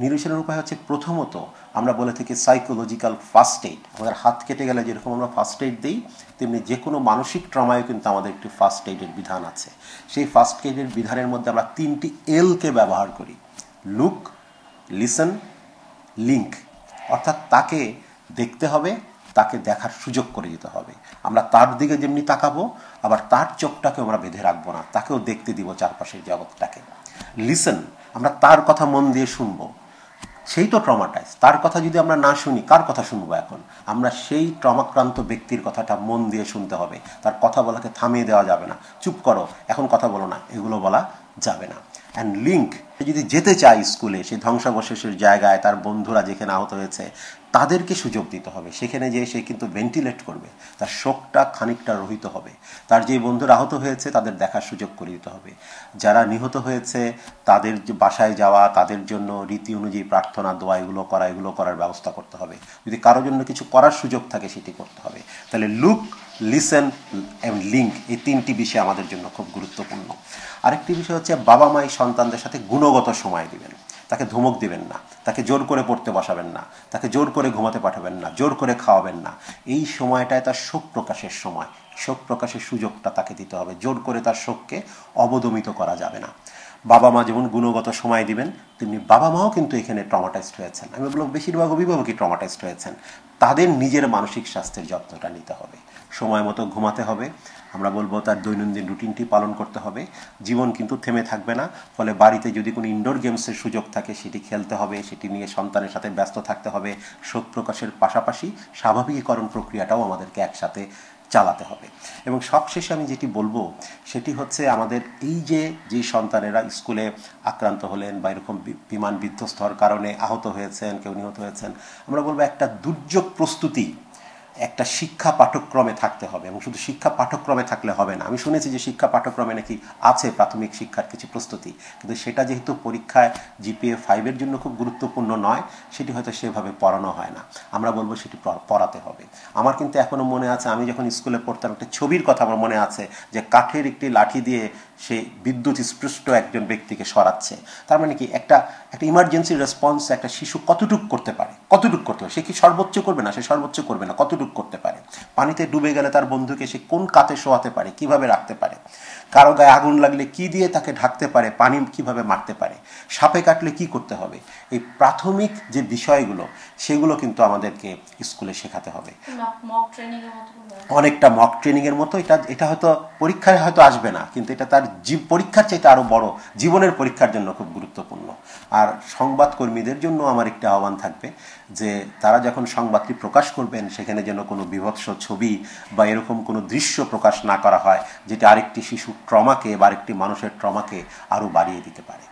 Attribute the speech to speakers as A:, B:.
A: নিরসনের উপায় হচ্ছে প্রথমত আমরা বলে থাকি সাইকোলজিক্যাল ফার্স্ট এইড। আমাদের হাত কেটে গেলে যেরকম আমরা ফার্স্ট এইড দিই, তেমনি যে কোনো মানসিক ট্রমায় কিন্তু আমাদের একটি ফার্স্ট এইডের বিধান আছে। সেই ফার্স্ট এইডের বিধানের মধ্যে আমরা 3টি এলকে ব্যবহার করি: লুক, লিসন, লিঙ্ক। অর্থাৎ তাকে দেখতে হবে, তাকে দেখার সুযোগ করে দিতে হবে। আমরা তার দিকে যেমনি তাকাবো, আবার তার চোখটাকে আমরা বেঁধে রাখবো না, তাকেও দেখতে দিব চারপাশের জগৎটাকে। লিসন, আমরা তার কথা মন দিয়ে শুনবো। সেই তো ট্রমাটাইজ, তার কথা যদি আমরা না শুনি কার কথা শুনবো? এখন আমরা সেই ট্রমাক্রান্ত ব্যক্তির কথাটা মন দিয়ে শুনতে হবে। তার কথা বলাকে থামিয়ে দেওয়া যাবে না, চুপ করো এখন কথা বলো না, এগুলো বলা যাবে না। অ্যান্ড লিঙ্ক, যদি যেতে চায় স্কুলে, সেই ধ্বংসাবশেষের জায়গায়, তার বন্ধুরা যেখানে আহত হয়েছে তাদেরকে সুযোগ দিতে হবে। সেখানে যেয়ে সে কিন্তু ভেন্টিলেট করবে, তার শোকটা খানিকটা রহিত হবে। তার যে বন্ধুরা আহত হয়েছে তাদের দেখার সুযোগ করে দিতে হবে। যারা নিহত হয়েছে তাদের যে বাসায় যাওয়া, তাদের জন্য রীতি অনুযায়ী প্রার্থনা, দোয়া, এগুলো করার ব্যবস্থা করতে হবে। যদি কারোর জন্য কিছু করার সুযোগ থাকে সেটি করতে হবে। তাহলে লুক, লিসেন অ্যান্ড লিঙ্ক, এই 3টি বিষয় আমাদের জন্য খুব গুরুত্বপূর্ণ। আরেকটি বিষয় হচ্ছে বাবা মাই সন্তানদের সাথে গুণগত সময় দিবেন। তাকে ধমক দিবেন না, তাকে জোর করে পড়তে বসাবেন না, তাকে জোর করে ঘুমাতে পাঠাবেন না, জোর করে খাওয়াবেন না। এই সময়টায় তার শোক প্রকাশের সময়, শোক প্রকাশের সুযোগটা তাকে দিতে হবে। জোর করে তার শোককে অবদমিত করা যাবে না। বাবা মা যেমন গুণগত সময় দিবেন, তেমনি বাবা মাও কিন্তু এখানে ট্রমাটাইজড হয়েছেন। আমি বলবো বেশিরভাগ অভিভাবকই ট্রমাটাইজড হয়েছেন। তাদের নিজের মানসিক স্বাস্থ্যের যত্নটা নিতে হবে। সময় মতো ঘুমাতে হবে। আমরা বলবো তার দৈনন্দিন রুটিনটি পালন করতে হবে। জীবন কিন্তু থেমে থাকবে না, ফলে বাড়িতে যদি কোনো ইনডোর গেমসের সুযোগ থাকে সেটি খেলতে হবে, সেটি নিয়ে সন্তানের সাথে ব্যস্ত থাকতে হবে। শোক প্রকাশের পাশাপাশি স্বাভাবিকীকরণ প্রক্রিয়াটাও আমাদেরকে একসাথে চালাতে হবে। এবং সবশেষে আমি যেটি বলবো সেটি হচ্ছে আমাদের এই যে সন্তানেরা স্কুলে আক্রান্ত হলেন বা এরকম বিমান বিধ্বস্ত হওয়ার কারণে আহত হয়েছেন, কেউ নিহত হয়েছেন, আমরা বলবো একটা দুর্যোগ প্রস্তুতি একটা শিক্ষা পাঠ্যক্রমে থাকতে হবে। এবং শুধু শিক্ষা পাঠ্যক্রমে থাকলে হবে না। আমি শুনেছি যে শিক্ষা পাঠ্যক্রমে নাকি আছে প্রাথমিক শিক্ষার কিছু প্রস্তুতি, কিন্তু সেটা যেহেতু পরীক্ষায় জিপিএ 5-এর জন্য খুব গুরুত্বপূর্ণ নয়, সেটি হয়তো সেভাবে পড়ানো হয় না। আমরা বলবো সেটি পড়াতে হবে। আমার কিন্তু এখনও মনে আছে, আমি যখন স্কুলে পড়তাম একটা ছবির কথা আমার মনে আছে, যে কাঠের একটি লাঠি দিয়ে সে বিদ্যুৎ স্পৃষ্ট একজন ব্যক্তিকে সরাচ্ছে। তার মানে কি একটা ইমার্জেন্সি রেসপন্স একটা শিশু কতটুক করতে পারে, সে কি সর্বোচ্চ করবে না? সে সর্বোচ্চ করবে না, কতটুক করতে পারে? পানিতে ডুবে গেলে তার বন্ধুকে সে কোন কাতে শোয়াতে পারে, কিভাবে রাখতে পারে? কারো গায়ে আগুন লাগলে কি দিয়ে তাকে ঢাকতে পারে, পানি কিভাবে মারতে পারে, সাপে কাটলে কি করতে হবে? এই প্রাথমিক যে বিষয়গুলো সেগুলো কিন্তু আমাদেরকে স্কুলে শেখাতে হবে। অনেকটা মক ট্রেনিংয়ের মতো। এটা হয়তো পরীক্ষায় হয়তো আসবে না, কিন্তু এটা তার পরীক্ষার চাইতে আরও বড় জীবনের পরীক্ষার জন্য খুব গুরুত্বপূর্ণ। আর সংবাদকর্মীদের জন্য আমার একটা আহ্বান থাকবে যে তারা যখন সংবাদটি প্রকাশ করবেন সেখানে যেন কোনো বিভৎস ছবি বা এরকম কোনো দৃশ্য প্রকাশ না করা হয় যেটা আরেকটি শিশুর ট্রমাকে বা আরেকটি মানুষের ট্রমাকে আরও বাড়িয়ে দিতে পারে।